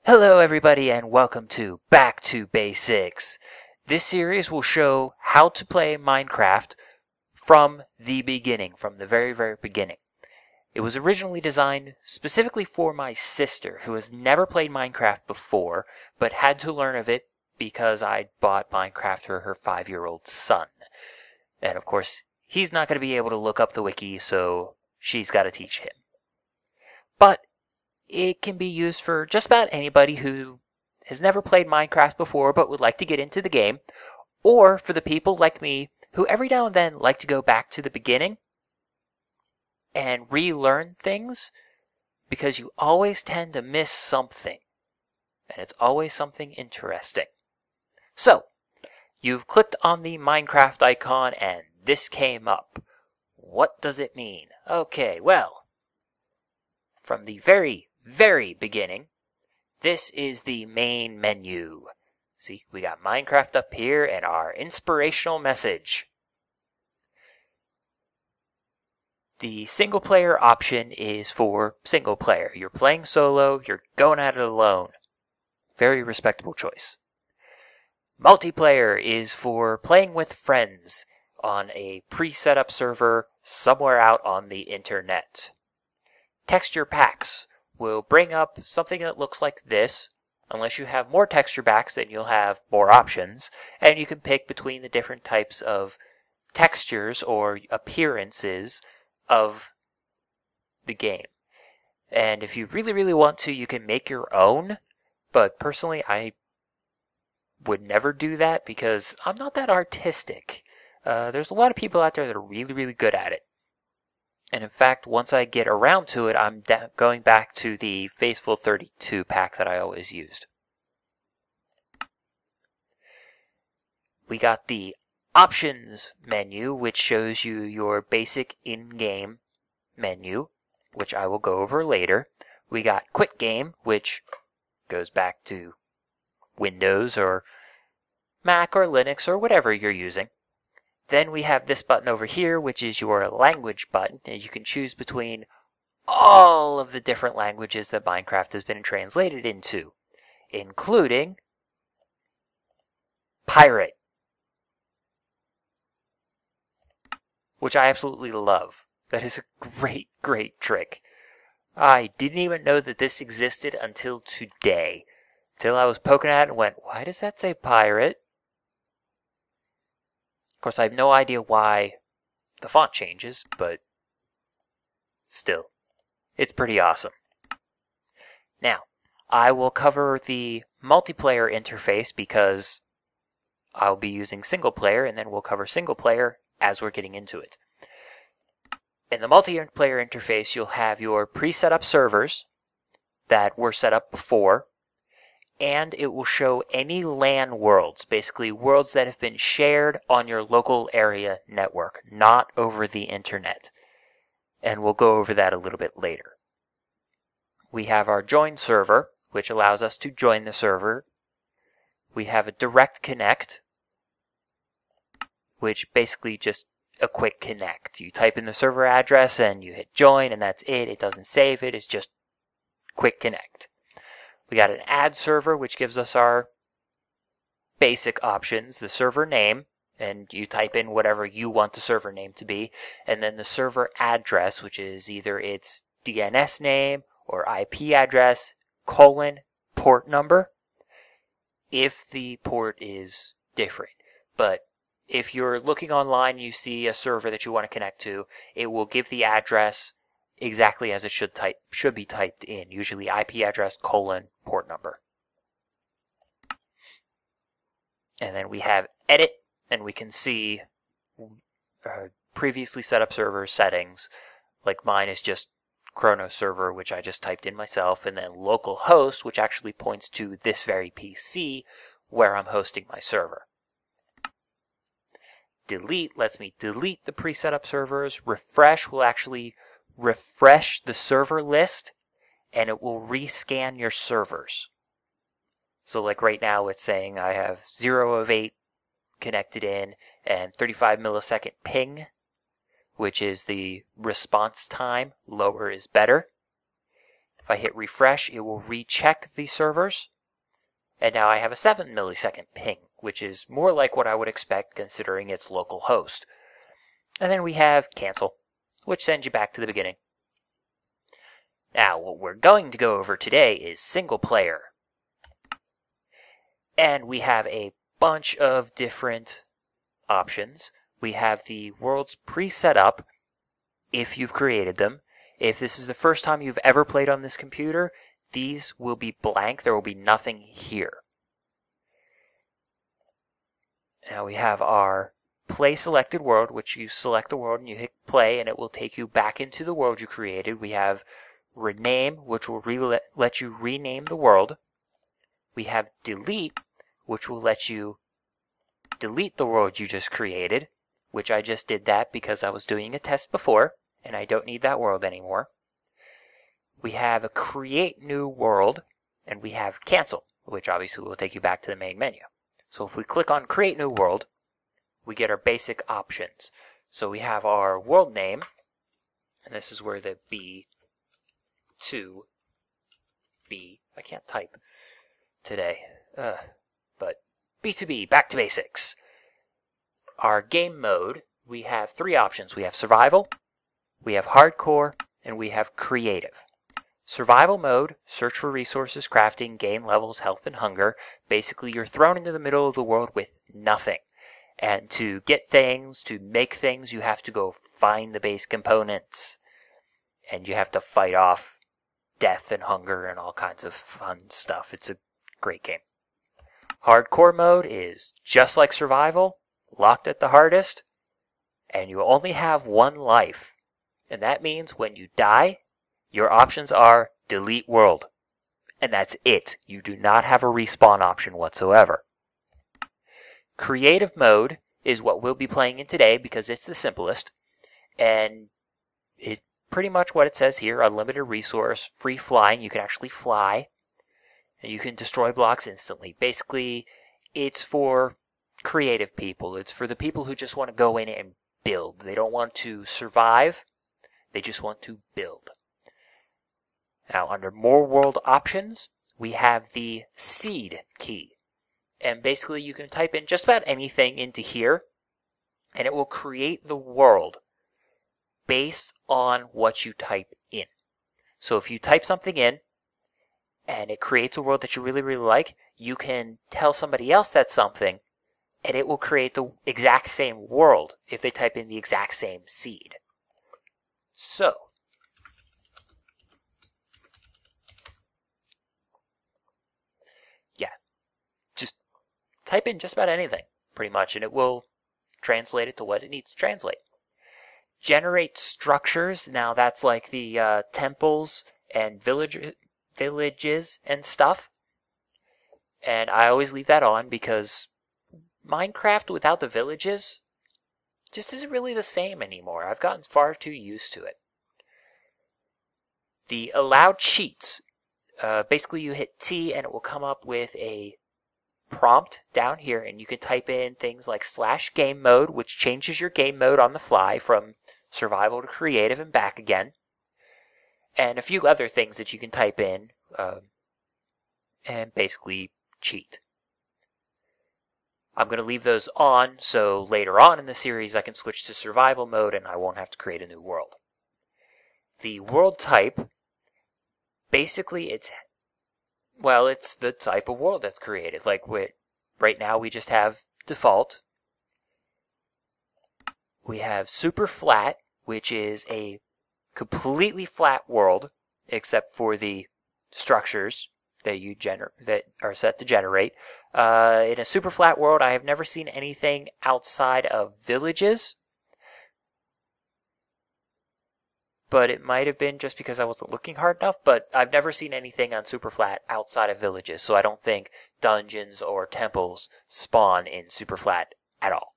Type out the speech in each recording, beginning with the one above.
Hello everybody and welcome to Back to Basics. This series will show how to play Minecraft from the beginning, from the very beginning. It was originally designed specifically for my sister, who has never played Minecraft before, but had to learn of it because I bought Minecraft for her 5-year-old son. And of course, he's not going to be able to look up the wiki, so she's got to teach him. But it can be used for just about anybody who has never played Minecraft before but would like to get into the game, or for the people like me who every now and then like to go back to the beginning and relearn things because you always tend to miss something, and it's always something interesting. So, you've clicked on the Minecraft icon and this came up. What does it mean? Okay, well, from the very beginning, this is the main menu. See, we got Minecraft up here and our inspirational message. The single player option is for single player. You're playing solo, you're going at it alone. Very respectable choice. Multiplayer is for playing with friends on a pre-set up server somewhere out on the internet. Texture packs will bring up something that looks like this. Unless you have more texture packs, then you'll have more options, and you can pick between the different types of textures or appearances of the game. And if you really want to, you can make your own, but personally I would never do that because I'm not that artistic. There's a lot of people out there that are really good at it. And in fact, once I get around to it, I'm going back to the Faithful 32 pack that I always used. We got the Options menu, which shows you your basic in-game menu, which I will go over later. We got Quit Game, which goes back to Windows or Mac or Linux or whatever you're using. Then we have this button over here, which is your language button, and you can choose between all of the different languages that Minecraft has been translated into, including Pirate, which I absolutely love. That is a great trick. I didn't even know that this existed until today, till I was poking at it and went, why does that say pirate? Of course, I have no idea why the font changes, but still, it's pretty awesome. Now, I will cover the multiplayer interface because I'll be using single player, and then we'll cover single player as we're getting into it. In the multiplayer interface, you'll have your pre-set up servers that were set up before, and it will show any LAN worlds, basically worlds that have been shared on your local area network, not over the internet. And we'll go over that a little bit later. We have our join server, which allows us to join the server. We have a direct connect, which basically just a quick connect. You type in the server address and you hit join and that's it. It doesn't save it. It's just quick connect. We got an add server, which gives us our basic options, the server name, and you type in whatever you want the server name to be, and then the server address, which is either its DNS name or IP address, port number, if the port is different. But if you're looking online and you see a server that you want to connect to, it will give the address exactly as it should be typed in, usually IP address, port number. And then we have edit, and we can see previously set up server settings. Like mine is just Chrono server, which I just typed in myself, and then local host, which actually points to this very PC where I'm hosting my server. Delete lets me delete the pre-set up servers. Refresh will actually refresh the server list, and it will rescan your servers. So like right now it's saying I have 0 of 8 connected in and 35 millisecond ping, which is the response time. Lower is better. If I hit refresh, it will recheck the servers. And now I have a 7 millisecond ping, which is more like what I would expect considering it's local host. And then we have cancel, which sends you back to the beginning. Now, what we're going to go over today is single player. And we have a bunch of different options. We have the worlds pre-set up, if you've created them. If this is the first time you've ever played on this computer, these will be blank. There will be nothing here. Now we have our play selected world, which you select the world and you hit play and it will take you back into the world you created. We have rename, which will let you rename the world. We have delete, which will let you delete the world you just created, which I just did that because I was doing a test before and I don't need that world anymore. We have a create new world, and we have cancel, which obviously will take you back to the main menu. So if we click on create new world, we get our basic options. So we have our world name, and this is where the B2B, I can't type today, but B2B, back to basics. Our game mode, we have 3 options. We have survival, we have hardcore, and we have creative. Survival mode, search for resources, crafting, gain levels, health, and hunger. Basically, you're thrown into the middle of the world with nothing. And to get things, to make things, you have to go find the base components. And you have to fight off death and hunger and all kinds of fun stuff. It's a great game. Hardcore mode is just like survival, locked at the hardest, and you only have 1 life. And that means when you die, your options are delete world. And that's it. You do not have a respawn option whatsoever. Creative mode is what we'll be playing in today because it's the simplest. And it's pretty much what it says here. Unlimited resource, free flying. You can actually fly. And you can destroy blocks instantly. Basically, it's for creative people. It's for the people who just want to go in and build. They don't want to survive. They just want to build. Now, under more world options, we have the seed key. And basically, you can type in just about anything into here, and it will create the world based on what you type in. So if you type something in, and it creates a world that you really, really like, you can tell somebody else that's something, and it will create the exact same world if they type in the exact same seed. So, yeah, just type in just about anything, pretty much, and it will translate it to what it needs to translate. Generate structures. Now that's like the temples and villages and stuff. And I always leave that on because Minecraft without the villages just isn't really the same anymore. I've gotten far too used to it. The allow cheats. Basically you hit T and it will come up with a prompt down here, and you can type in things like /game mode, which changes your game mode on the fly from survival to creative and back again, and a few other things that you can type in and basically cheat. I'm going to leave those on so later on in the series I can switch to survival mode and I won't have to create a new world. The world type, basically it's the type of world that's created. Like right now we just have default. We have super flat, which is a completely flat world except for the structures that are set to generate. In a super flat world, I have never seen anything outside of villages. But it might have been just because I wasn't looking hard enough, but I've never seen anything on super flat outside of villages, so I don't think dungeons or temples spawn in super flat at all.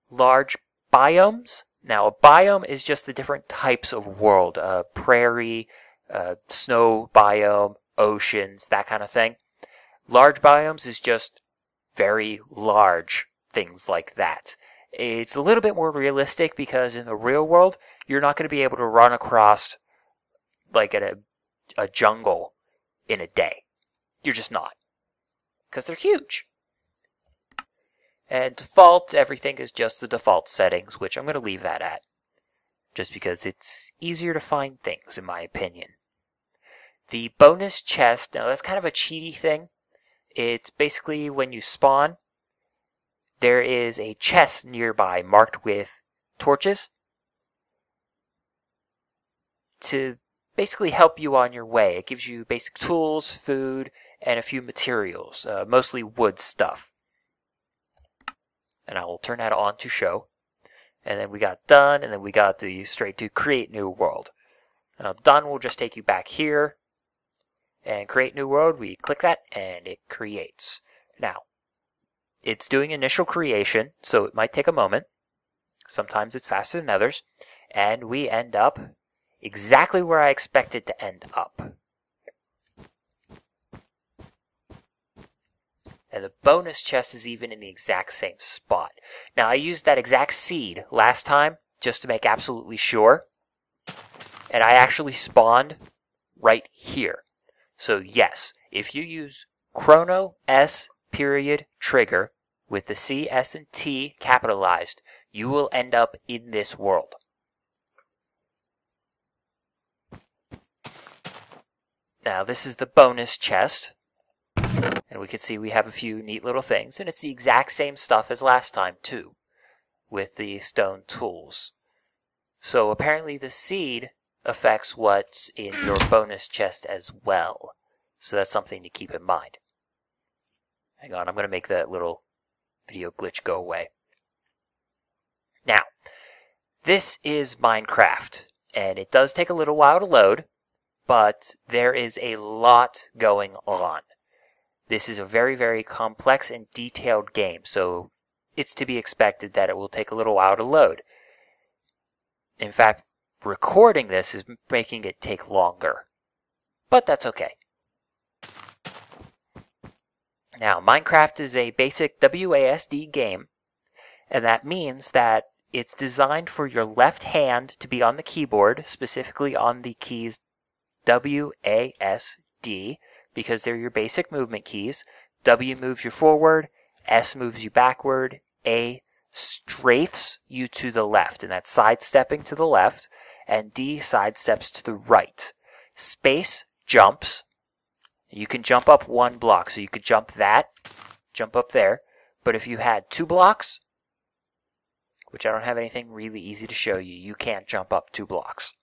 Large biomes. Now, a biome is just the different types of world. Prairie, snow biome, oceans, that kind of thing. Large biomes is just very large things like that. It's a little bit more realistic because in the real world, you're not going to be able to run across like at a jungle in a day. You're just not. Because they're huge. And default, everything is just the default settings, which I'm going to leave that at. Just because it's easier to find things, in my opinion. The bonus chest, now that's kind of a cheaty thing. It's basically when you spawn, there is a chest nearby marked with torches to basically help you on your way. It gives you basic tools, food, and a few materials, mostly wood stuff. And I will turn that on to show. And then we got done, and then we got the straight to create new world. Now done will just take you back here, and create new world, we click that, and it creates. Now, it's doing initial creation, so it might take a moment. Sometimes it's faster than others. And we end up exactly where I expected to end up. And the bonus chest is even in the exact same spot. Now, I used that exact seed last time just to make absolutely sure. And I actually spawned right here. So yes, if you use Chrono S period trigger with the C, S, and T capitalized, you will end up in this world. Now this is the bonus chest. And we can see we have a few neat little things. And it's the exact same stuff as last time too, with the stone tools. So apparently the seed affects what's in your bonus chest as well. So that's something to keep in mind. Hang on, I'm going to make that little video glitch go away. Now, this is Minecraft, and it does take a little while to load, but there is a lot going on. This is a very, very complex and detailed game, so it's to be expected that it will take a little while to load. In fact, recording this is making it take longer, but that's okay. Now, Minecraft is a basic WASD game, and that means that it's designed for your left hand to be on the keyboard, specifically on the keys WASD, because they're your basic movement keys. W moves you forward, S moves you backward, A strafes you to the left, and that's sidestepping to the left, and D sidesteps to the right. Space jumps. You can jump up one block, so you could jump that, jump up there, but if you had 2 blocks, which I don't have anything really easy to show you, you can't jump up 2 blocks.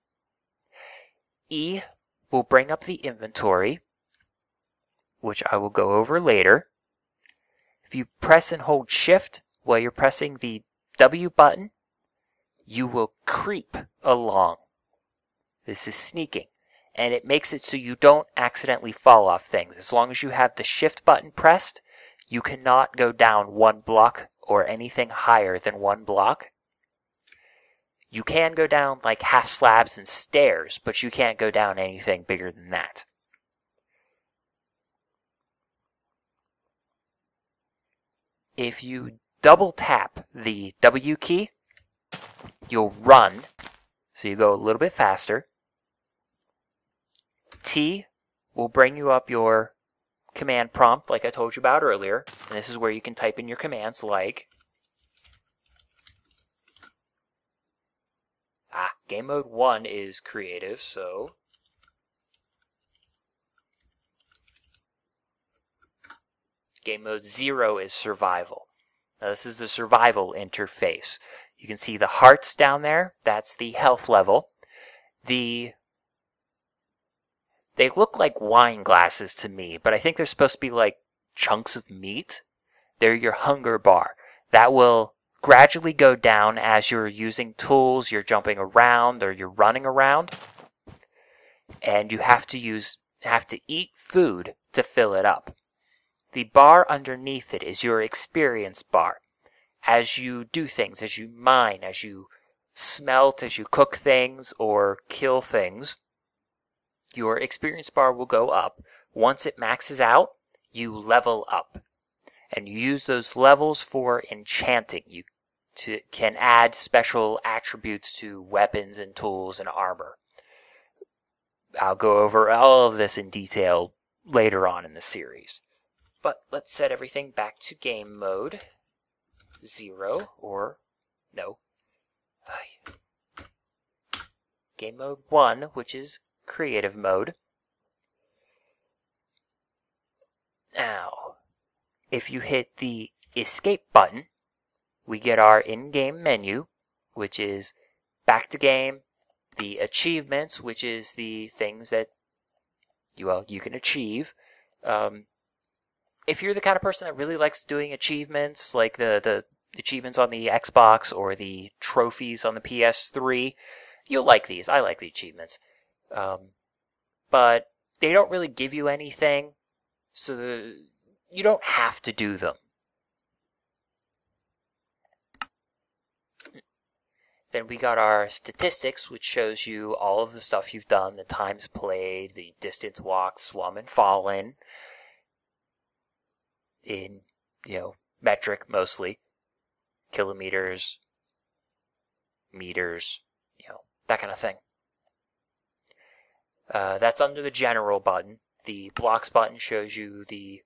E will bring up the inventory, which I will go over later. If you press and hold shift while you're pressing the W button, you will creep along. This is sneaking, and it makes it so you don't accidentally fall off things. As long as you have the shift button pressed, you cannot go down 1 block or anything higher than 1 block. You can go down like half slabs and stairs, but you can't go down anything bigger than that. If you double tap the W key, you'll run, so you go a little bit faster. T will bring you up your command prompt like I told you about earlier, and this is where you can type in your commands like game mode 1 is creative, so game mode 0 is survival. Now this is the survival interface. You can see the hearts down there, that's the health level. They look like wine glasses to me, but I think they're supposed to be like chunks of meat. They're your hunger bar. That will gradually go down as you're using tools, you're jumping around, or you're running around. And you have to eat food to fill it up. The bar underneath it is your experience bar. As you do things, as you mine, as you smelt, as you cook things or kill things, your experience bar will go up. Once it maxes out, you level up. And you use those levels for enchanting. You can add special attributes to weapons and tools and armor. I'll go over all of this in detail later on in the series. But let's set everything back to game mode 0, or no, game mode 1, which is creative mode. Now, if you hit the escape button, we get our in-game menu, which is back to game, the achievements, which is the things that you can achieve. If you're the kind of person that really likes doing achievements, like the achievements on the Xbox or the trophies on the PS3, you'll like these. I like the achievements. But they don't really give you anything, so you don't have to do them. Then we got our statistics, which shows you all of the stuff you've done, the times played, the distance walked, swum, and fallen, in, metric mostly, kilometers, meters, that kind of thing. That's under the general button. The blocks button shows you the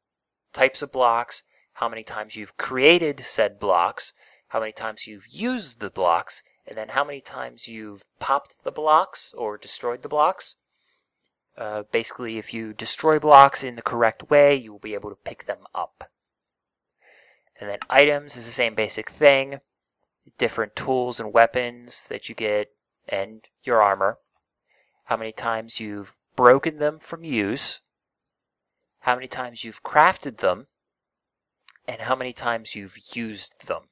types of blocks, how many times you've created said blocks, how many times you've used the blocks, and then how many times you've popped the blocks or destroyed the blocks. Basically, if you destroy blocks in the correct way, you will be able to pick them up. And then items is the same basic thing. Different tools and weapons that you get, and your armor. How many times you've broken them from use. How many times you've crafted them. And how many times you've used them.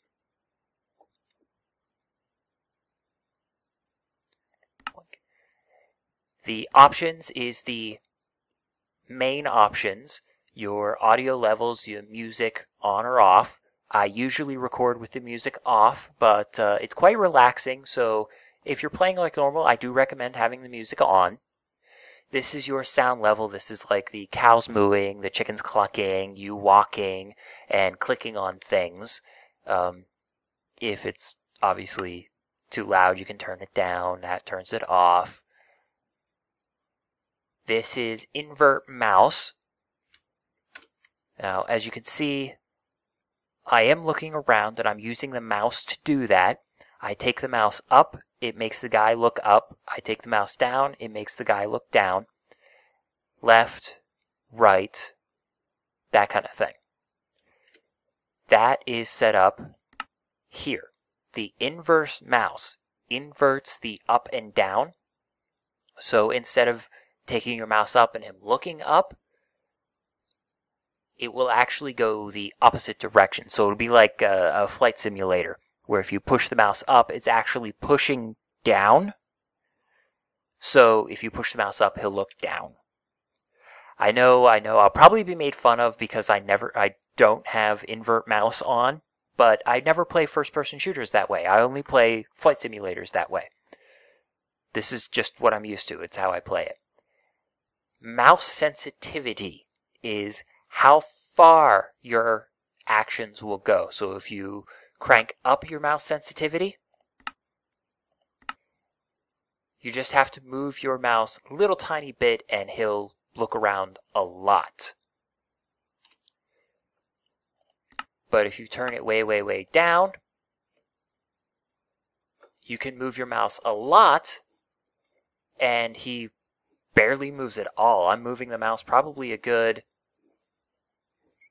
The options is the main options, your audio levels, your music on or off. I usually record with the music off, but it's quite relaxing, so if you're playing like normal, I do recommend having the music on. This is your sound level. This is like the cows mooing, the chickens clucking, you walking, and clicking on things. If it's obviously too loud, you can turn it down. That turns it off. This is invert mouse. Now, as you can see, I am looking around and I'm using the mouse to do that. I take the mouse up, it makes the guy look up. I take the mouse down, it makes the guy look down. Left, right, that kind of thing. That is set up here. The inverse mouse inverts the up and down. So instead of taking your mouse up and him looking up, it will actually go the opposite direction. So it'll be like a flight simulator, where if you push the mouse up, it's actually pushing down. So if you push the mouse up, he'll look down. I know, I'll probably be made fun of because I don't have invert mouse on, but I never play first-person shooters that way. I only play flight simulators that way. This is just what I'm used to. It's how I play it. Mouse sensitivity is how far your actions will go. So if you crank up your mouse sensitivity, you just have to move your mouse a little tiny bit and he'll look around a lot. But if you turn it way, way, way down, you can move your mouse a lot and he barely moves at all. I'm moving the mouse probably a good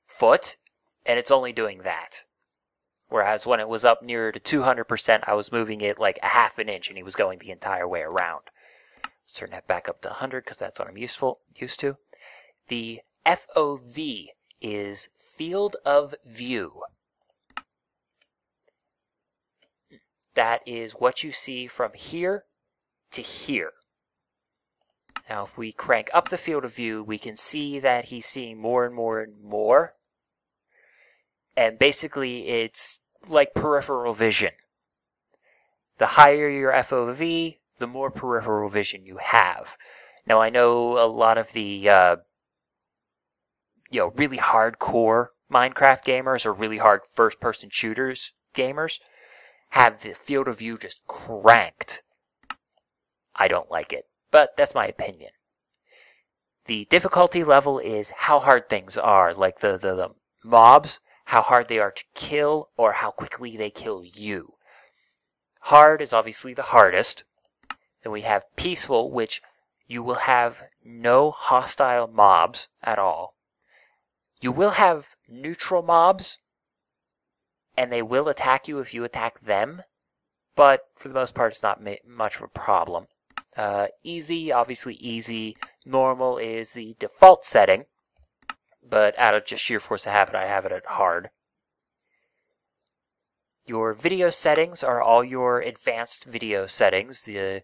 foot, and it's only doing that. Whereas when it was up nearer to 200%, I was moving it like a half an inch, and he was going the entire way around. Let's turn that back up to 100, because that's what I'm used to. The FOV is field of view. That is what you see from here to here. Now, if we crank up the field of view, we can see that he's seeing more and more and more. And basically, it's like peripheral vision. The higher your FOV, the more peripheral vision you have. Now, I know a lot of the really hardcore Minecraft gamers or really hard first-person shooters gamers have the field of view just cranked. I don't like it, but that's my opinion. The difficulty level is how hard things are, like the mobs, how hard they are to kill, or how quickly they kill you. Hard is obviously the hardest. Then we have peaceful, which you will have no hostile mobs at all. You will have neutral mobs, and they will attack you if you attack them, but for the most part it's not much of a problem. Easy, obviously easy. Normal is the default setting, but out of just sheer force of habit I have it at hard. Your video settings are all your advanced video settings. The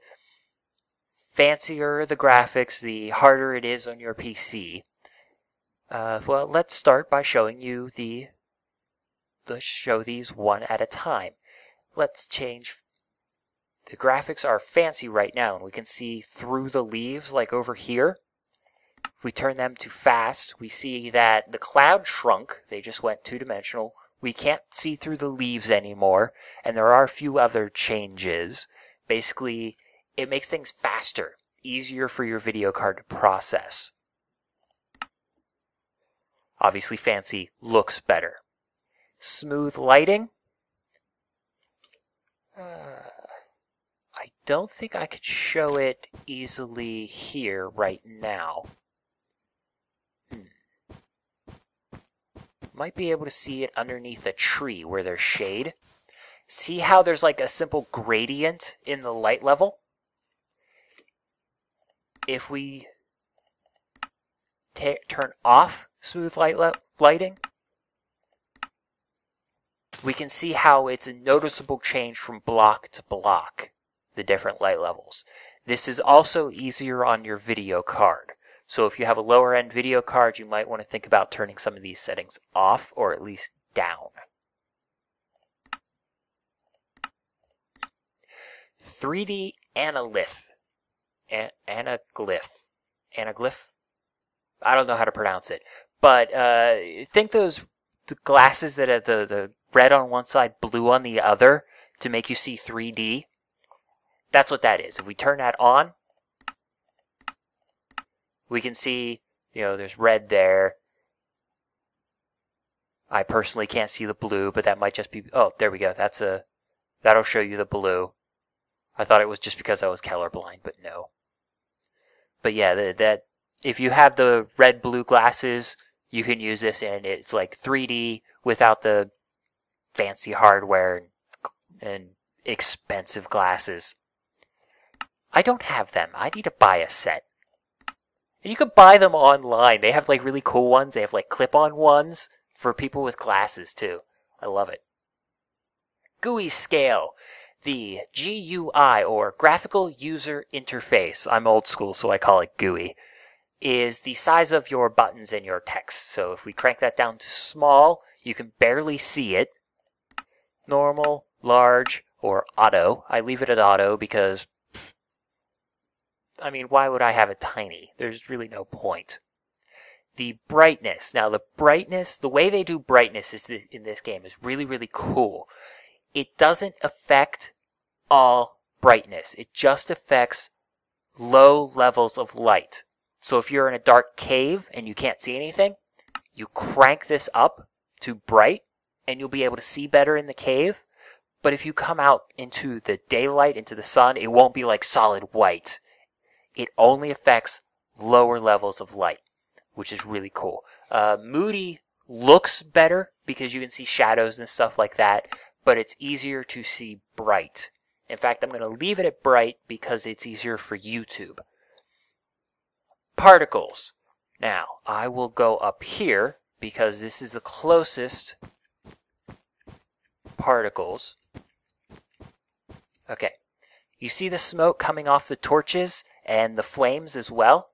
fancier the graphics, the harder it is on your PC. Well, let's start by showing you let's show these one at a time. Let's change. The graphics are fancy right now, and we can see through the leaves like over here. If we turn them to fast, we see that the cloud shrunk. They just went two-dimensional. We can't see through the leaves anymore, and there are a few other changes. Basically, it makes things faster, easier for your video card to process. Obviously, fancy looks better. Smooth lighting. I don't think I could show it easily here right now. Might be able to see it underneath a tree where there's shade. See how there's like a simple gradient in the light level? If we turn off smooth lighting, we can see how it's a noticeable change from block to block, the different light levels. This is also easier on your video card. So if you have a lower end video card, you might want to think about turning some of these settings off or at least down. 3D anaglyph. Anaglyph? I don't know how to pronounce it. But think the glasses that have the red on one side, blue on the other to make you see 3D. That's what that is. If we turn that on, we can see, there's red there. I personally can't see the blue, but that might just be, oh, there we go. That'll show you the blue. I thought it was just because I was colorblind, but no. But yeah, that if you have the red-blue glasses, you can use this, and it's like 3D without the fancy hardware and expensive glasses. I don't have them. I need to buy a set. And you can buy them online. They have like really cool ones. They have like clip-on ones for people with glasses too. I love it. GUI scale. The GUI, or Graphical User Interface, I'm old school so I call it GUI, is the size of your buttons and your text. So if we crank that down to small, you can barely see it. Normal, large, or auto. I leave it at auto because, why would I have it tiny? There's really no point. The brightness. Now the way they do brightness in this game is really, really cool. It doesn't affect all brightness. It just affects low levels of light. So if you're in a dark cave and you can't see anything, you crank this up to bright and you'll be able to see better in the cave. But if you come out into the daylight, into the sun, it won't be like solid white. It only affects lower levels of light, which is really cool. Moody looks better because you can see shadows and stuff like that, but it's easier to see bright. In fact, I'm going to leave it at bright because it's easier for YouTube. Particles. Now, I will go up here because this is the closest particles. Okay. You see the smoke coming off the torches and the flames as well?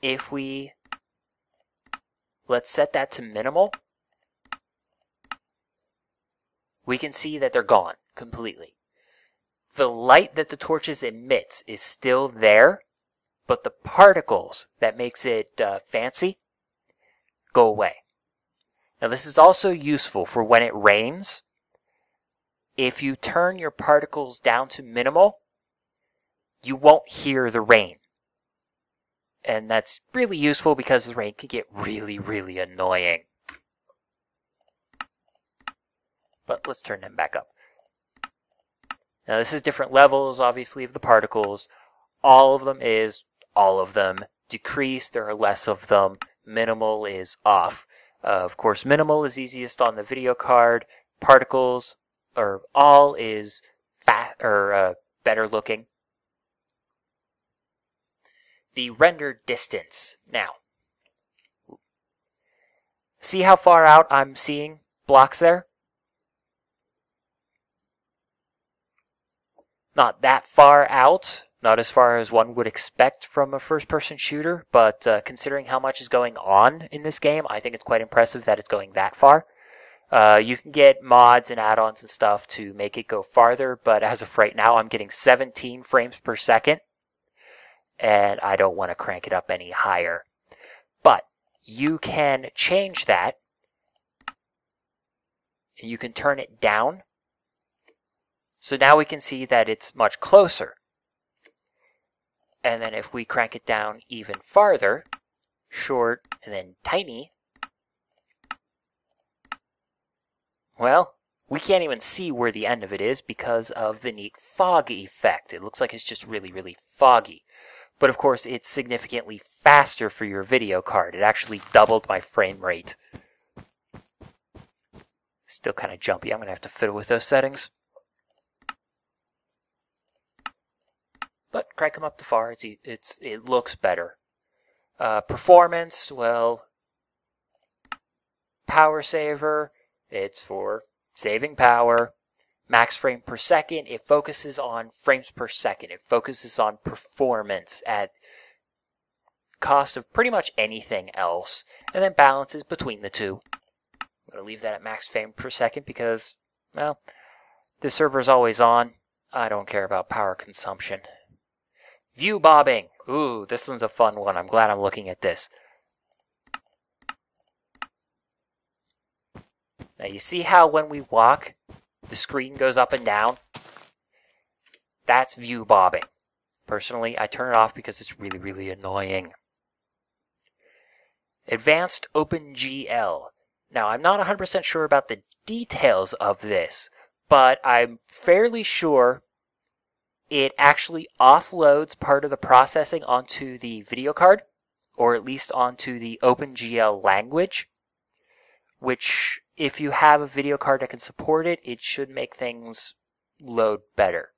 If let's set that to minimal, we can see that they're gone completely. The light that the torches emits is still there, but the particles that makes it fancy go away. Now this is also useful for when it rains. If you turn your particles down to minimal, you won't hear the rain. And that's really useful because the rain can get really, really annoying. But let's turn them back up. Now this is different levels, obviously, of the particles. All of them is all of them. Decrease, there are less of them. Minimal is off. Of course, minimal is easiest on the video card. Particles, or all, is better looking. The render distance. Now, see how far out I'm seeing blocks there? Not that far out, not as far as one would expect from a first-person shooter, but considering how much is going on in this game, I think it's quite impressive that it's going that far. You can get mods and add-ons and stuff to make it go farther, but as of right now, I'm getting 17 frames per second, and I don't want to crank it up any higher. But you can change that. You can turn it down. So now we can see that it's much closer. And then if we crank it down even farther, short and then tiny, well, we can't even see where the end of it is because of the neat fog effect. It looks like it's just really, really foggy. But of course, it's significantly faster for your video card. It actually doubled my frame rate. Still kind of jumpy. I'm going to have to fiddle with those settings. But crank them up to far. It looks better. Performance, well, power saver. It's for saving power. Max frame per second. It focuses on frames per second. It focuses on performance at cost of pretty much anything else. And then balances between the two. I'm going to leave that at max frame per second because, well, the server's always on. I don't care about power consumption. View bobbing. Ooh, this one's a fun one. I'm glad I'm looking at this. Now you see how when we walk, the screen goes up and down? That's view bobbing. Personally, I turn it off because it's really, really annoying. Advanced Opengl. Now, I'm not 100% sure about the details of this, but I'm fairly sure it actually offloads part of the processing onto the video card, or at least onto the Opengl language, which, if you have a video card that can support it, it should make things load better.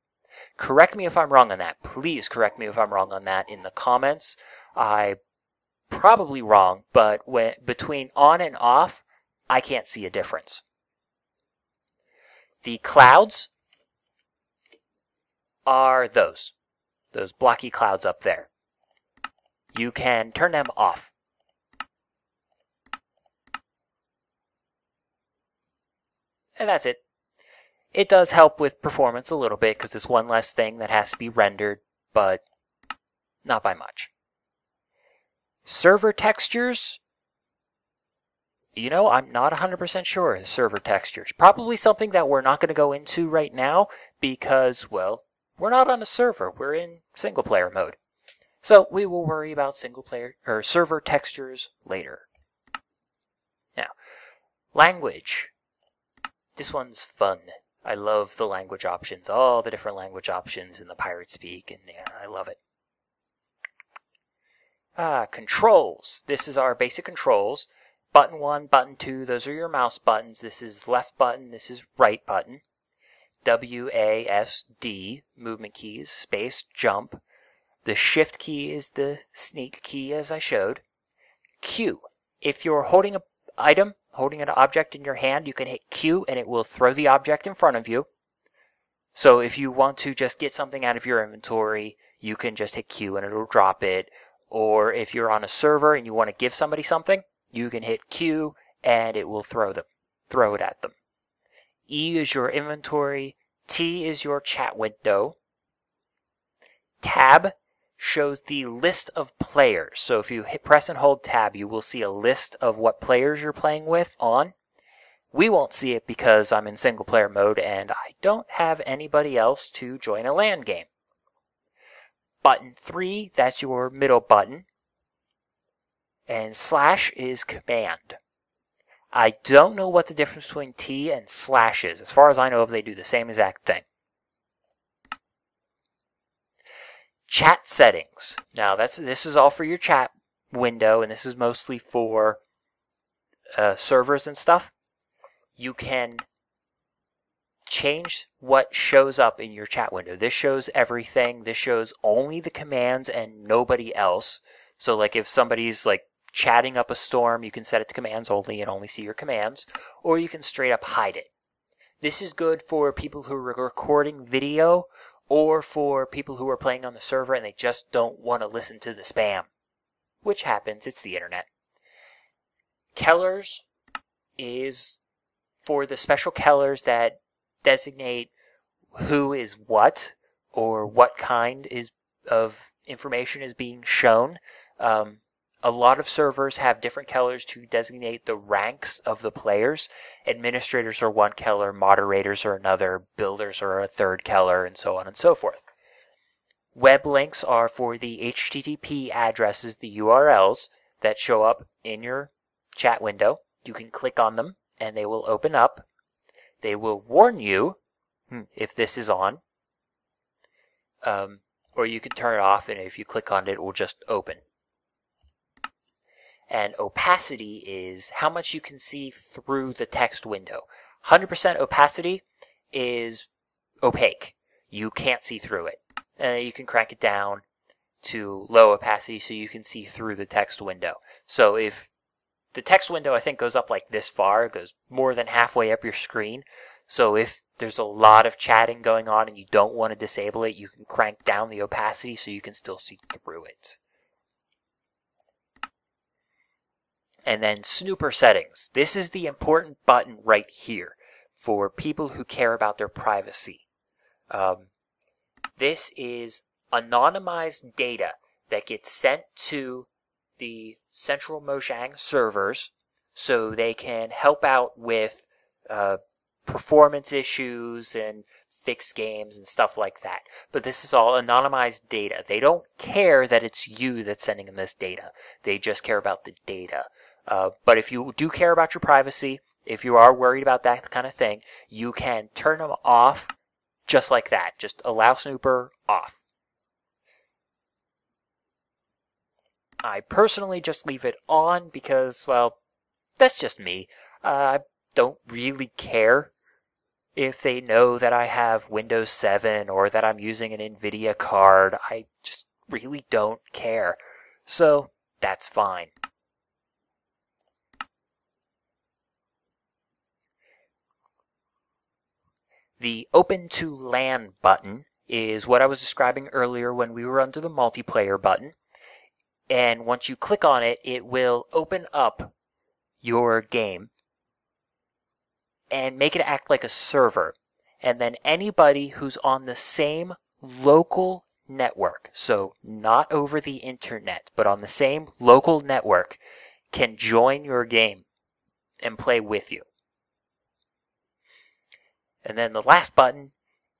Correct me if I'm wrong on that. Please correct me if I'm wrong on that in the comments. I'm probably wrong, but between on and off, I can't see a difference. The clouds are those blocky clouds up there. You can turn them off. And that's it. It does help with performance a little bit because it's one less thing that has to be rendered, but not by much. Server textures. You know, I'm not 100% sure of server textures. Probably something that we're not going to go into right now because, well, we're not on a server. We're in single player mode. So we will worry about single player or server textures later. Now, language. This one's fun. I love the language options, all the different language options in the pirate speak, and yeah, I love it. Controls. This is our basic controls. Button 1, button 2, those are your mouse buttons. This is left button, this is right button. W, A, S, D, movement keys, space, jump. The shift key is the sneak key as I showed. Q. If you're holding an item, holding an object in your hand, you can hit Q and it will throw the object in front of you. So if you want to just get something out of your inventory, you can just hit Q and it'll drop it. Or if you're on a server and you want to give somebody something, you can hit Q and it will throw it at them. E is your inventory. T is your chat window. Tab shows the list of players. So if you press and hold tab, you will see a list of what players you're playing with on. We won't see it because I'm in single player mode and I don't have anybody else to join a LAN game. Button 3, that's your middle button. and slash is command. I don't know what the difference between T and slash is. As far as I know, they do the same exact thing. Chat settings. Now, this is all for your chat window, and this is mostly for servers and stuff. You can change what shows up in your chat window. This shows everything. This shows only the commands and nobody else. So like if somebody's like chatting up a storm, you can set it to commands only and only see your commands, or you can straight up hide it. This is good for people who are recording video or for people who are playing on the server and they just don't want to listen to the spam, which happens. It's the internet. Kellers is for the special kellers that designate who is what or what kind of information is being shown. A lot of servers have different kellers to designate the ranks of the players. Administrators are one keller, moderators are another, builders are a third keller, and so on and so forth. Web links are for the HTTP addresses, the URLs that show up in your chat window. You can click on them and they will open up. They will warn you if this is on, or you can turn it off, and if you click on it, it will just open. And opacity is how much you can see through the text window. 100% opacity is opaque. You can't see through it. And you can crank it down to low opacity so you can see through the text window. So if the text window, I think, goes up like this far, it goes more than halfway up your screen. So if there's a lot of chatting going on and you don't want to disable it, you can crank down the opacity so you can still see through it. And then snooper settings. This is the important button right here for people who care about their privacy. This is anonymized data that gets sent to the Central Mojang servers so they can help out with performance issues and fix games and stuff like that. But this is all anonymized data. They don't care that it's you that's sending them this data. They just care about the data. But if you do care about your privacy, if you are worried about that kind of thing, you can turn them off just like that. Just allow snooper off. I personally just leave it on because, well, that's just me. I don't really care if they know that I have Windows 7 or that I'm using an NVIDIA card. I just really don't care. So, that's fine. The Open to LAN button is what I was describing earlier when we were under the multiplayer button. And once you click on it, it will open up your game and make it act like a server. And then anybody who's on the same local network, so not over the internet, but on the same local network, can join your game and play with you. And then the last button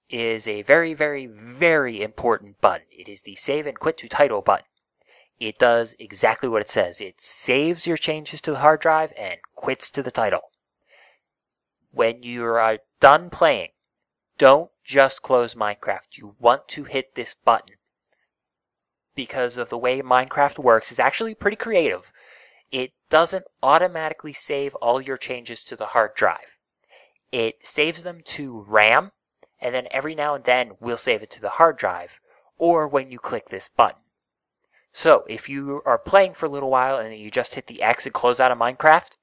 is a very, very, very important button. It is the Save and Quit to Title button. It does exactly what it says. It saves your changes to the hard drive and quits to the title. When you are done playing, don't just close Minecraft. You want to hit this button. Because of the way Minecraft works, it's actually pretty creative. It doesn't automatically save all your changes to the hard drive. It saves them to RAM, and then every now and then we'll save it to the hard drive, or when you click this button. So, if you are playing for a little while and you just hit the X and close out of Minecraft,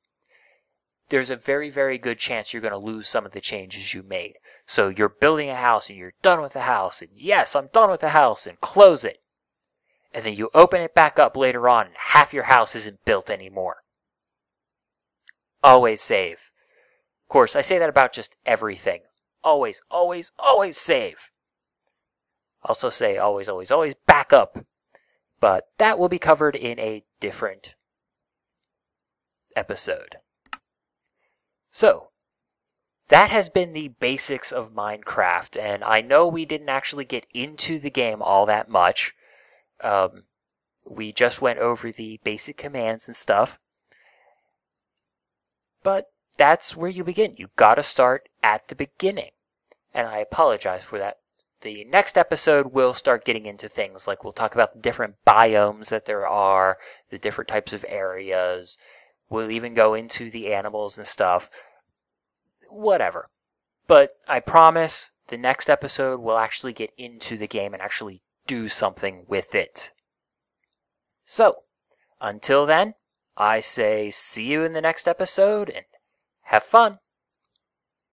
there's a very, very good chance you're going to lose some of the changes you made. So you're building a house and you're done with the house, and yes, I'm done with the house, and close it. And then you open it back up later on and half your house isn't built anymore. Always save. Of course, I say that about just everything. Always, always, always save. Also say always, always, always back up. But that will be covered in a different episode. So, that has been the basics of Minecraft, and I know we didn't actually get into the game all that much. We just went over the basic commands and stuff. But that's where you begin. You gotta start at the beginning. And I apologize for that. The next episode, we'll start getting into things like we'll talk about the different biomes that there are, the different types of areas. We'll even go into the animals and stuff. Whatever. But I promise the next episode we'll actually get into the game and actually do something with it. So, until then, I say see you in the next episode and have fun.